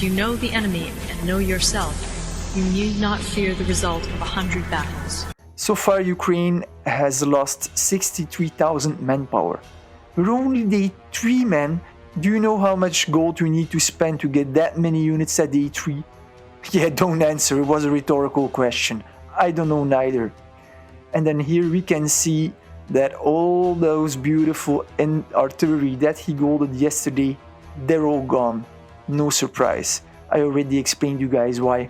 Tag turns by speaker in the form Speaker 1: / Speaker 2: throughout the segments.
Speaker 1: If you know the enemy and know yourself, you need not fear the result of 100 battles.
Speaker 2: So far, Ukraine has lost 63,000 manpower. We're only day 3, man. Do you know how much gold we need to spend to get that many units at day 3? Yeah, don't answer, it was a rhetorical question. I don't know neither. And then here we can see that all those beautiful artillery that he golded yesterday, they're all gone. No surprise. I already explained you guys why.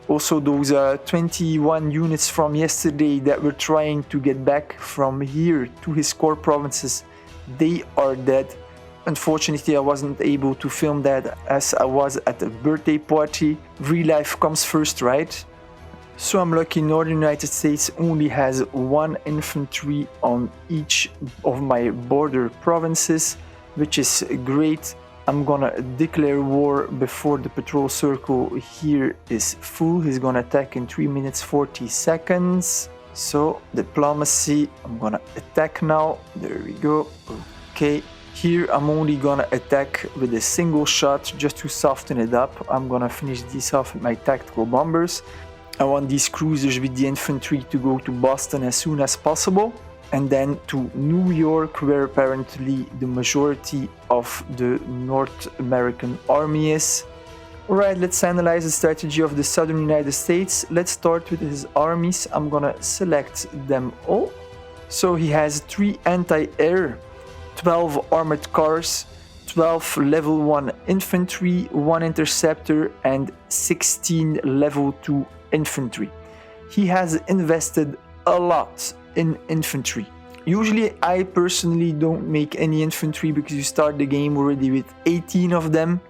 Speaker 2: Also those 21 units from yesterday that were trying to get back from here to his core provinces, they are dead. Unfortunately, I wasn't able to film that as I was at a birthday party. Real life comes first, right? So I'm lucky Northern United States only has 1 infantry on each of my border provinces, which is great. I'm gonna declare war before the patrol circle here is full. He's gonna attack in 3 minutes 40 seconds. So diplomacy, I'm gonna attack now. There we go. Okay. Here I'm only gonna attack with a single shot just to soften it up. I'm gonna finish this off with my tactical bombers. I want these cruisers with the infantry to go to Boston as soon as possible, and then to New York, where apparently the majority of the North American army is. Alright, let's analyze the strategy of the Southern United States. Let's start with his armies. I'm gonna select them all. So he has 3 anti-air, 12 armored cars, 12 level 1 infantry, 1 interceptor, and 16 level 2 infantry. He has invested a lot in infantry. Usually I personally don't make any infantry because you start the game already with 18 of them.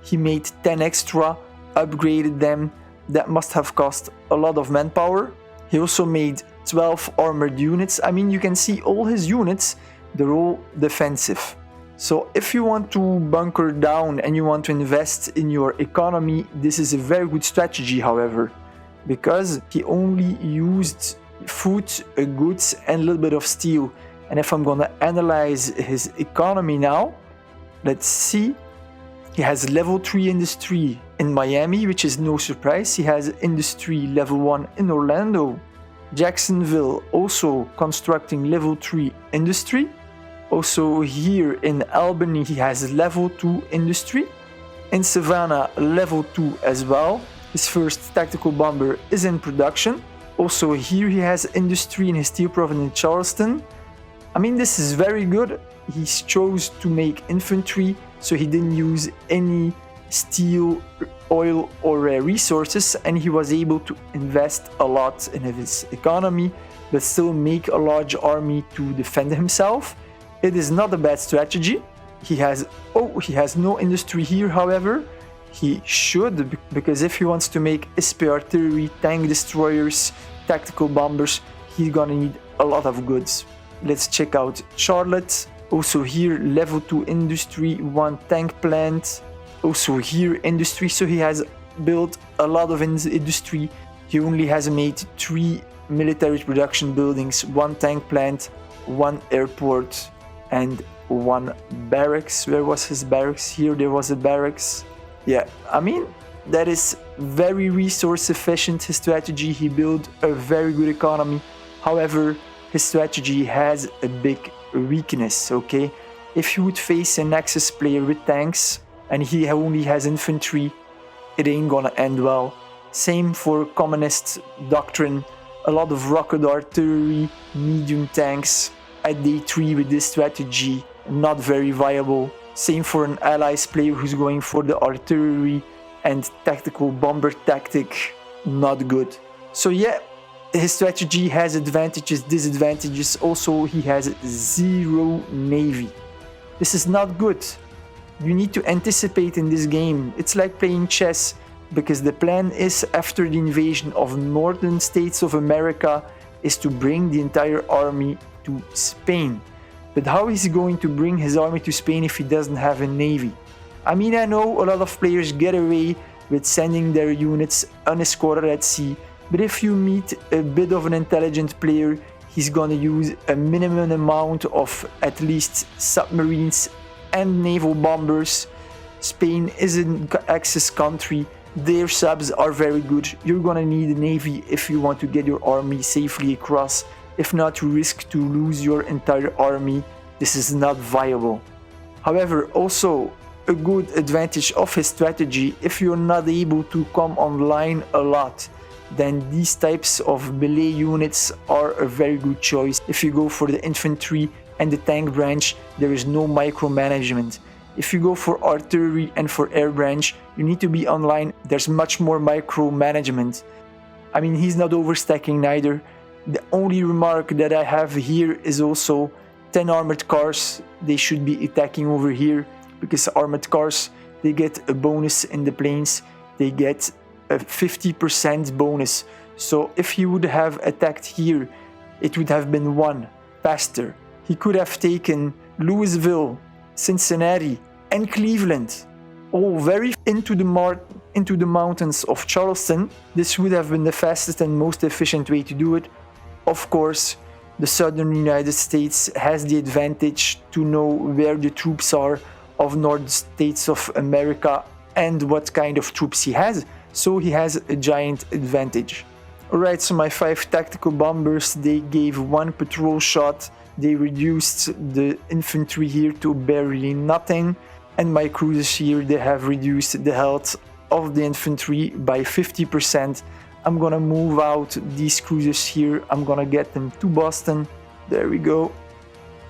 Speaker 2: He made 10 extra, upgraded them. That must have cost a lot of manpower. He also made 12 armored units. I mean, you can see all his units, they're all defensive. So if you want to bunker down and you want to invest in your economy, this is a very good strategy, however, because he only used food, goods, and a little bit of steel. And if I'm gonna analyze his economy now, let's see. He has level 3 industry in Miami, which is no surprise. He has industry level 1 in Orlando. Jacksonville also constructing level 3 industry. Also here in Albany he has level 2 industry. In Savannah level 2 as well. His first tactical bomber is in production. Also here he has industry in his steel province in Charleston. I mean, this is very good. He chose to make infantry, so he didn't use any steel, oil or resources, and he was able to invest a lot in his economy but still make a large army to defend himself. It is not a bad strategy. He has no industry here, however. He should, because if he wants to make SP artillery, tank destroyers, tactical bombers, he's gonna need a lot of goods. Let's check out Charlotte. Also here level 2 industry, 1 tank plant. Also here industry, so he has built a lot of industry. He only has made 3 military production buildings, 1 tank plant, 1 airport, and 1 barracks. Where was his barracks? Here there was a barracks. Yeah, I mean, that is very resource efficient, his strategy. He built a very good economy. However, his strategy has a big weakness, okay? If you would face an Axis player with tanks and he only has infantry, it ain't gonna end well. Same for communist doctrine. A lot of rocket artillery, medium tanks at day 3 with this strategy, not very viable. Same for an allies player who's going for the artillery and tactical bomber tactic, not good. So yeah, his strategy has advantages, disadvantages. Also, he has 0 navy. This is not good. You need to anticipate in this game. It's like playing chess, because the plan is, after the invasion of northern states of America, is to bring the entire army to Spain. But how is he going to bring his army to Spain if he doesn't have a navy? I mean, I know a lot of players get away with sending their units unescorted at sea, but if you meet a bit of an intelligent player, he's gonna use a minimum amount of at least submarines and naval bombers Spain is an Axis country. Their subs are very good. You're gonna need a navy if you want to get your army safely across. If not, you risk to lose your entire army. This is not viable. However, also a good advantage of his strategy, if you're not able to come online a lot, then these types of melee units are a very good choice. If you go for the infantry and the tank branch, there is no micromanagement. If you go for artillery and for air branch, you need to be online. There's much more micromanagement. I mean, he's not overstacking neither. The only remark that I have here is also 10 armored cars. They should be attacking over here, because armored cars, they get a bonus in the plains. They get a 50% bonus. So if he would have attacked here, it would have been 1 faster. He could have taken Louisville, Cincinnati, and Cleveland, all very into the mountains of Charleston. This would have been the fastest and most efficient way to do it. Of course, the southern United States has the advantage to know where the troops are of Northern States of America and what kind of troops he has, so he has a giant advantage. Alright, so my 5 tactical bombers, they gave 1 patrol shot. They reduced the infantry here to barely nothing, and my cruisers here, they have reduced the health of the infantry by 50%. I'm gonna move out these cruisers here. I'm gonna get them to Boston. There we go.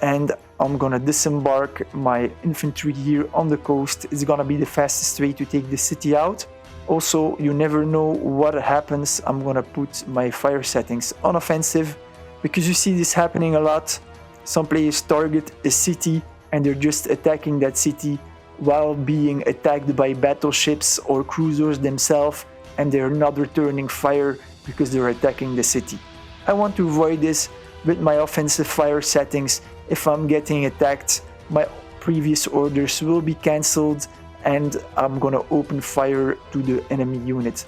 Speaker 2: And I'm gonna disembark my infantry here on the coast. It's gonna be the fastest way to take the city out. Also, you never know what happens. I'm gonna put my fire settings on offensive, because you see this happening a lot. Some players target a city and they're just attacking that city while being attacked by battleships or cruisers themselves, and they're not returning fire because they're attacking the city. I want to avoid this with my offensive fire settings. If I'm getting attacked, my previous orders will be cancelled and I'm gonna open fire to the enemy unit.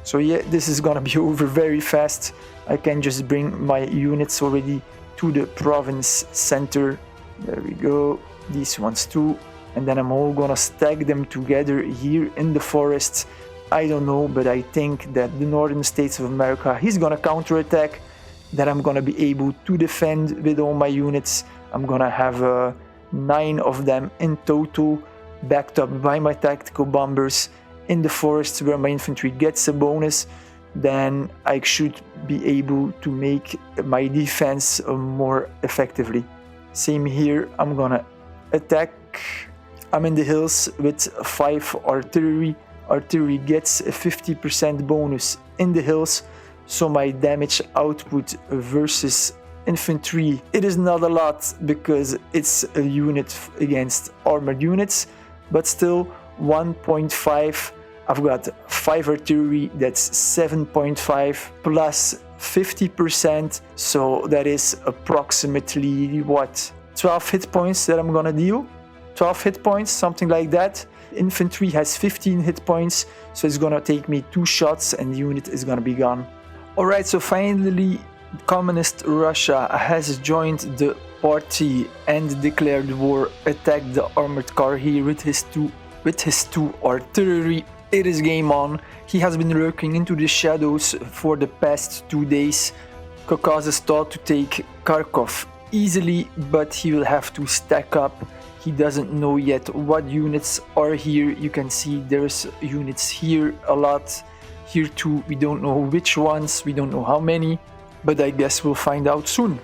Speaker 2: So yeah, this is gonna be over very fast. I can just bring my units already to the province center. There we go, these ones too. And then I'm all gonna stack them together here in the forest. I don't know, but I think that the Northern States of America, he's gonna counterattack. That I'm gonna be able to defend with all my units. I'm gonna have 9 of them in total, backed up by my tactical bombers in the forest where my infantry gets a bonus. Then I should be able to make my defense more effectively. Same here, I'm gonna attack. I'm in the hills with 5 artillery. Artillery gets a 50% bonus in the hills, so my damage output versus infantry, it is not a lot because it's a unit against armored units, but still 1.5. I've got 5 artillery, that's 7.5 plus 50%, so that is approximately what, 12 hit points that I'm gonna deal. 12 hit points, something like that. Infantry has 15 hit points, so it's gonna take me 2 shots and the unit is gonna be gone. Alright, so finally Communist Russia has joined the party and declared war, attacked the armored car here with his two artillery. It is game on. He has been lurking into the shadows for the past 2 days. Caucasus thought to take Kharkov easily, but he will have to stack up. He doesn't know yet what units are here. You can see there's units here a lot. Here too, we don't know which ones, we don't know how many, but I guess we'll find out soon.